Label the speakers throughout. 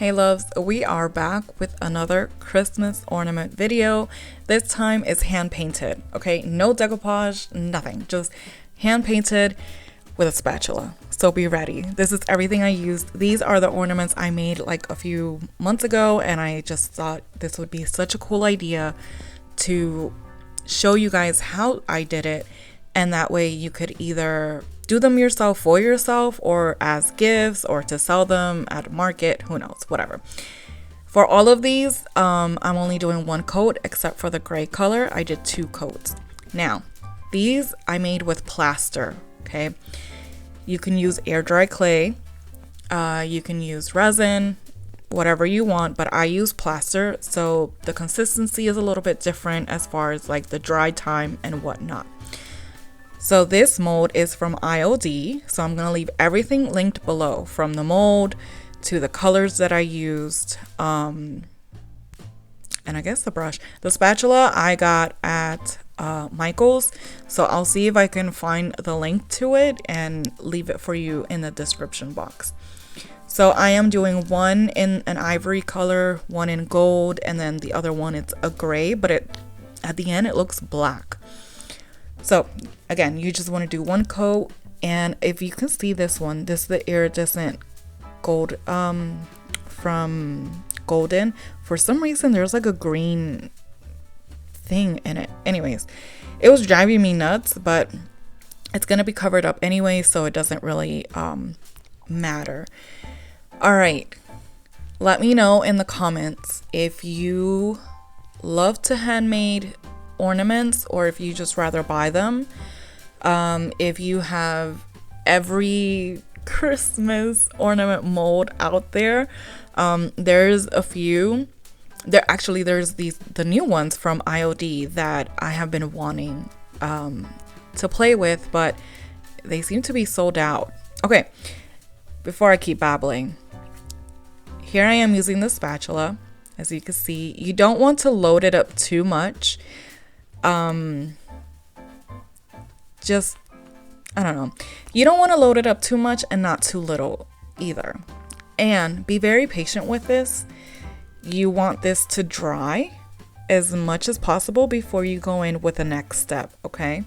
Speaker 1: Hey loves, we are back with another Christmas ornament video. This time is hand painted, okay? No decoupage, nothing, just hand painted with a spatula. So be ready. This is everything I used. These are the ornaments I made like a few months ago, and I just thought this would be such a cool idea to show you guys how I did it, and that way you could either do them yourself for yourself or as gifts or to sell them at a market, who knows, whatever. For all of these, I'm only doing one coat except for the gray color. I did 2 coats. Now, these I made with plaster, okay? You can use air dry clay, you can use resin, whatever you want, but I use plaster, so the consistency is a little bit different as far as like the dry time and whatnot. So this mold is from IOD, so I'm going to leave everything linked below, from the mold to the colors that I used, and I guess the brush. The spatula I got at Michael's, so I'll see if I can find the link to it and leave it for you in the description box. So I am doing one in an ivory color, one in gold, and then the other one it's a gray, but at the end it looks black. So again, you just want to do one coat, and if you can see this one, this is the iridescent gold from Golden. For some reason there's like a green thing in it. Anyways, it was driving me nuts, but it's gonna be covered up anyway, so it doesn't really matter. All right, let me know in the comments if you love to handmade ornaments or if you just rather buy them. If you have every Christmas ornament mold out there, there's a few. There's the new ones from IOD that I have been wanting to play with, but they seem to be sold out. Okay, before I keep babbling, here I am using the spatula. As you can see, you don't want to load it up too much. Just, I don't know. You don't want to load it up too much and not too little either. And be very patient with this. You want this to dry as much as possible before you go in with the next step, okay?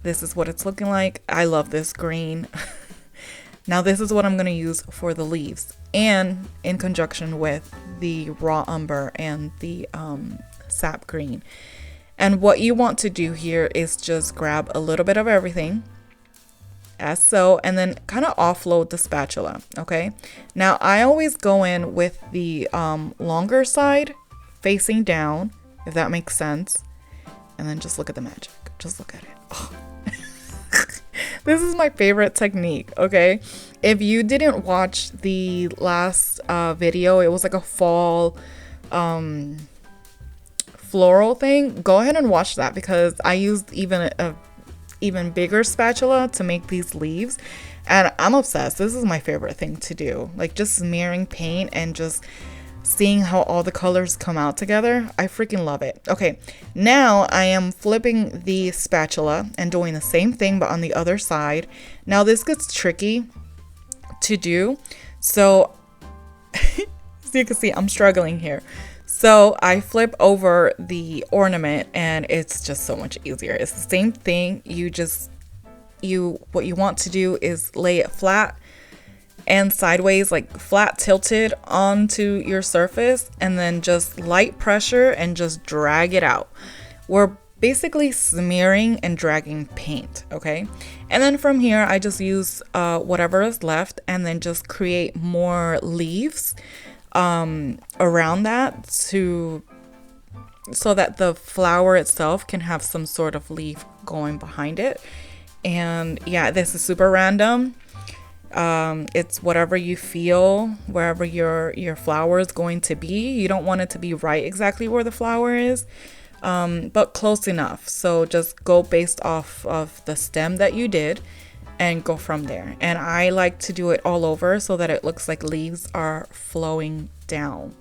Speaker 1: This is what it's looking like. I love this green. Now this is what I'm going to use for the leaves, and in conjunction with the Raw Umber and the Sap Green. And what you want to do here is just grab a little bit of everything, as so, and then kind of offload the spatula, okay? Now I always go in with the longer side facing down, if that makes sense, and then just look at the magic. Just look at it. Oh. This is my favorite technique, okay? If you didn't watch the last video, it was like a fall floral thing. Go ahead and watch that, because I used even a even bigger spatula to make these leaves, and I'm obsessed. This is my favorite thing to do, like just smearing paint and just seeing how all the colors come out together. I freaking love it. Okay, now I am flipping the spatula and doing the same thing but on the other side. Now this gets tricky to do, so as you can see, I'm struggling here. So I flip over the ornament and it's just so much easier. It's the same thing. What you want to do is lay it flat and sideways, like flat tilted onto your surface, and then just light pressure and just drag it out. We're basically smearing and dragging paint, okay? And then from here, I just use whatever is left and then just create more leaves around that so that the flower itself can have some sort of leaf going behind it. And yeah, this is super random. It's whatever you feel, wherever your flower is going to be. You don't want it to be right exactly where the flower is, but close enough. So just go based off of the stem that you did and go from there. And I like to do it all over so that it looks like leaves are flowing down.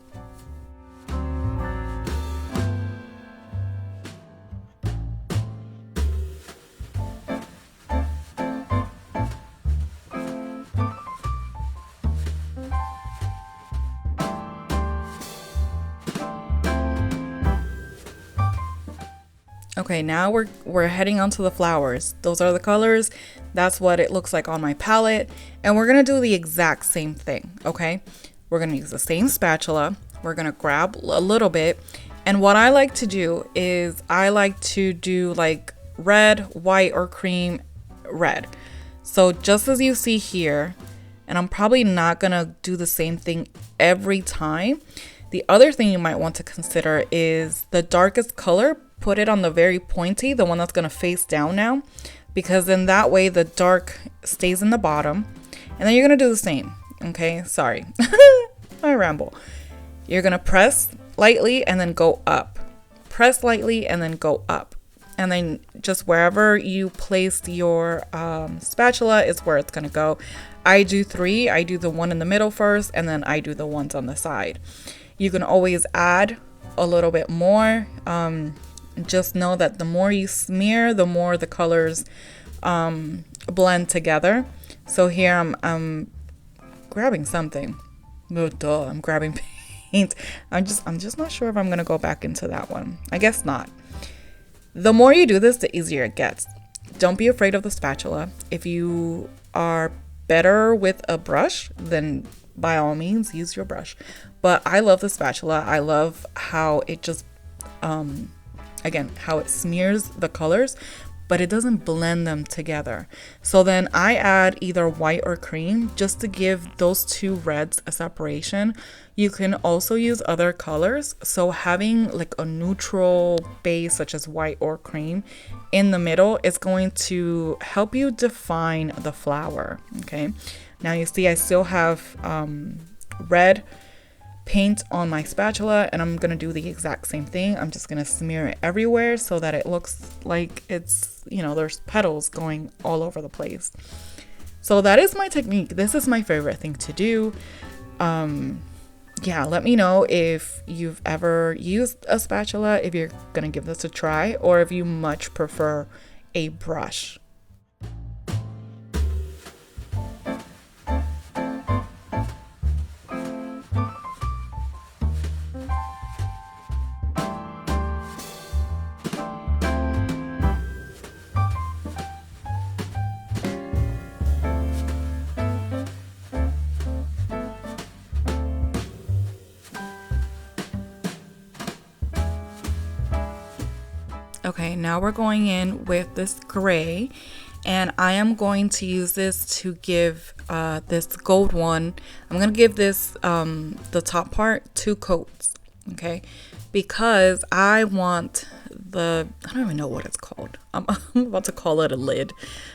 Speaker 1: Okay, now we're heading on to the flowers. Those are the colors. That's what it looks like on my palette. And we're gonna do the exact same thing, okay? We're gonna use the same spatula. We're gonna grab a little bit. And what I like to do is I like to do like red, white, or cream, red. So just as you see here, and I'm probably not gonna do the same thing every time. The other thing you might want to consider is the darkest color, put it on the very pointy, the one that's gonna face down now, because then that way the dark stays in the bottom. And then you're gonna do the same, okay? Sorry, I ramble. You're gonna press lightly and then go up. Press lightly and then go up. And then just wherever you place your spatula is where it's gonna go. I do 3, I do the one in the middle first, and then I do the ones on the side. You can always add a little bit more. Just know that the more you smear, the more the colors blend together. So here I'm grabbing something. Oh, duh, I'm grabbing paint. I'm just not sure if I'm gonna go back into that one. I guess not. The more you do this, the easier it gets. Don't be afraid of the spatula. If you are better with a brush, then by all means use your brush. But I love the spatula. I love how it just again, how it smears the colors, but it doesn't blend them together. So then I add either white or cream just to give those two reds a separation. You can also use other colors. So having like a neutral base such as white or cream in the middle is going to help you define the flower. Okay. Now you see I still have red paint on my spatula, and I'm gonna do the exact same thing. I'm just gonna smear it everywhere so that it looks like it's, you know, there's petals going all over the place. So that is my technique. This is my favorite thing to do. Yeah, let me know if you've ever used a spatula, if you're gonna give this a try, or if you much prefer a brush. Okay, now we're going in with this gray, and I am going to use this to give this gold one, I'm going to give this, the top part, 2 coats, okay? Because I want I don't even know what it's called. I'm about to call it a lid.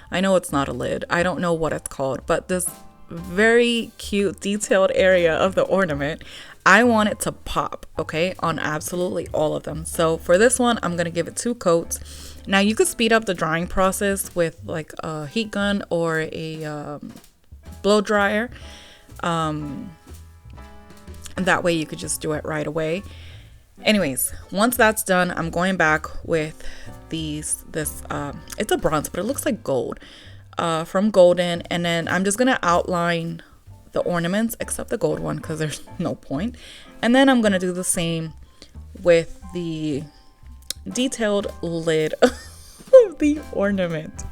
Speaker 1: I know it's not a lid. I don't know what it's called, but this very cute detailed area of the ornament, I want it to pop, okay, on absolutely all of them. So for this one, I'm gonna give it 2 coats. Now you could speed up the drying process with like a heat gun or a blow dryer, and that way you could just do it right away. Anyways, once that's done, I'm going back with this it's a bronze, but it looks like gold, from Golden, and then I'm just gonna outline the ornaments except the gold one because there's no point. And then I'm gonna do the same with the detailed lid of the ornament.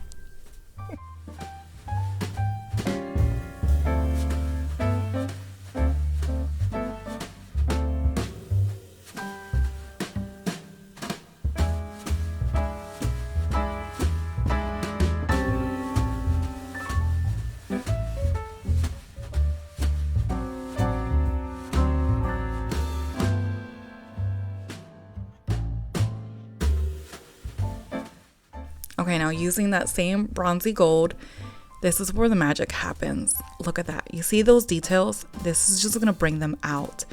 Speaker 1: Okay, now using that same bronzy gold, this is where the magic happens. Look at that. You see those details? This is just going to bring them out.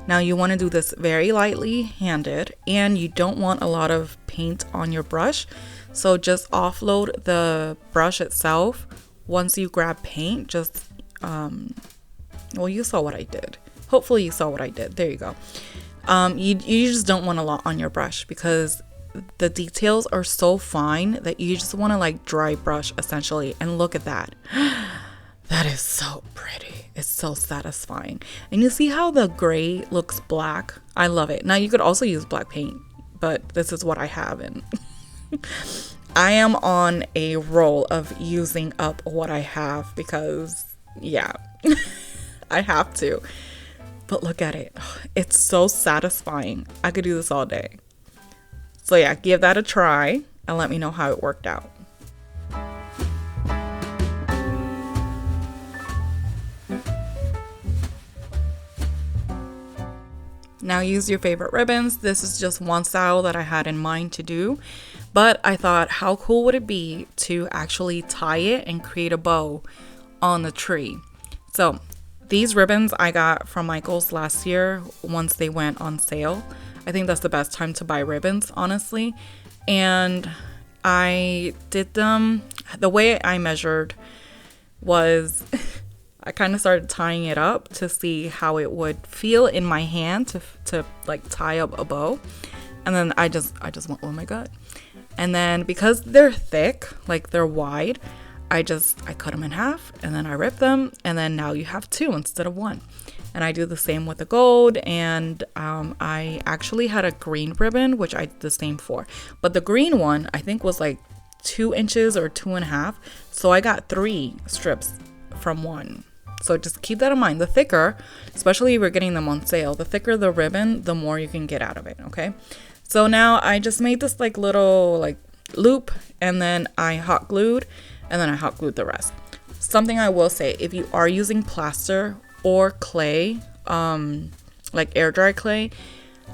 Speaker 1: Now you want to do this very lightly handed, and you don't want a lot of paint on your brush. So just offload the brush itself. Once you grab paint, just, well, you saw what I did. Hopefully you saw what I did. There you go. You just don't want a lot on your brush because the details are so fine that you just want to like dry brush essentially. And look at that. That is so pretty. It's so satisfying. And you see how the gray looks black? I love it. Now you could also use black paint, but this is what I have, and I am on a roll of using up what I have because, yeah, I have to. But look at it. It's so satisfying. I could do this all day. So yeah, give that a try and let me know how it worked out. Now use your favorite ribbons. This is just one style that I had in mind to do, but I thought how cool would it be to actually tie it and create a bow on the tree. So these ribbons I got from Michael's last year once they went on sale. I think that's the best time to buy ribbons, honestly. And I did them, the way I measured was I kind of started tying it up to see how it would feel in my hand to like tie up a bow. And then I just went with my gut. And then because they're thick, like they're wide, I cut them in half and then I rip them, and then now you have two instead of one. And I do the same with the gold. And I actually had a green ribbon, which I did the same for, but the green one I think was like 2 inches or 2.5. So I got 3 strips from one. So just keep that in mind. The thicker, especially if you're getting them on sale, the thicker the ribbon, the more you can get out of it. Okay. So now I just made this like little like loop, and then I hot glued, and then I hot glued the rest. Something I will say, if you are using plaster or clay, like air dry clay,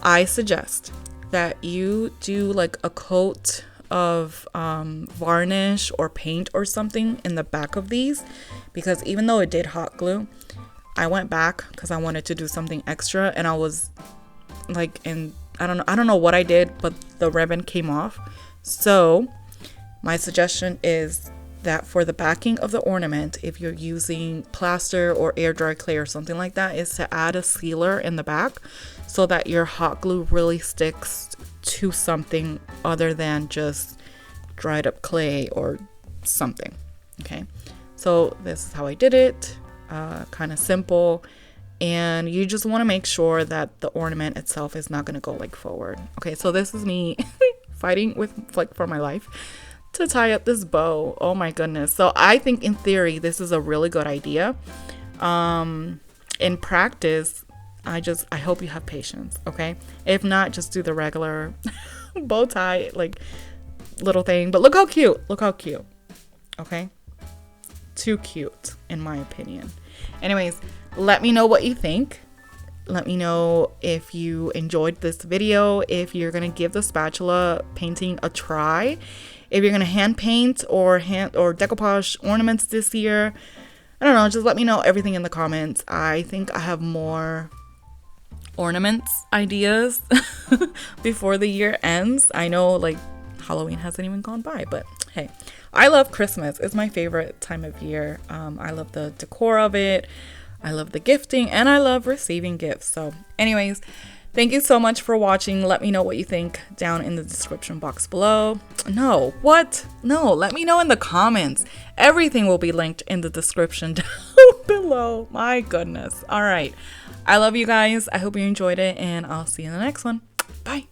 Speaker 1: I suggest that you do like a coat of varnish or paint or something in the back of these, because even though it did hot glue, I went back because I wanted to do something extra, and I was like I don't know what I did, but the ribbon came off. So my suggestion is that for the backing of the ornament, if you're using plaster or air dry clay or something like that, is to add a sealer in the back so that your hot glue really sticks to something other than just dried up clay or something. Okay, so this is how I did it. Kind of simple, and you just want to make sure that the ornament itself is not going to go like forward. Okay, so this is me fighting with like for my life to tie up this bow. Oh my goodness. So I think in theory this is a really good idea. In practice, I hope you have patience. Okay, if not, just do the regular bow tie like little thing. But look how cute, okay, too cute in my opinion. Anyways, let me know what you think. Let me know if you enjoyed this video, if you're gonna give the spatula painting a try, if you're gonna hand paint or decoupage ornaments this year. I don't know, just let me know everything in the comments. I think I have more ornaments ideas before the year ends. I know like Halloween hasn't even gone by, but hey, I love Christmas. It's my favorite time of year. I love the decor of it, I love the gifting, and I love receiving gifts. So anyways, thank you so much for watching. Let me know what you think down in the description box below. No, let me know in the comments. Everything will be linked in the description down below. My goodness. All right, I love you guys. I hope you enjoyed it, and I'll see you in the next one. Bye.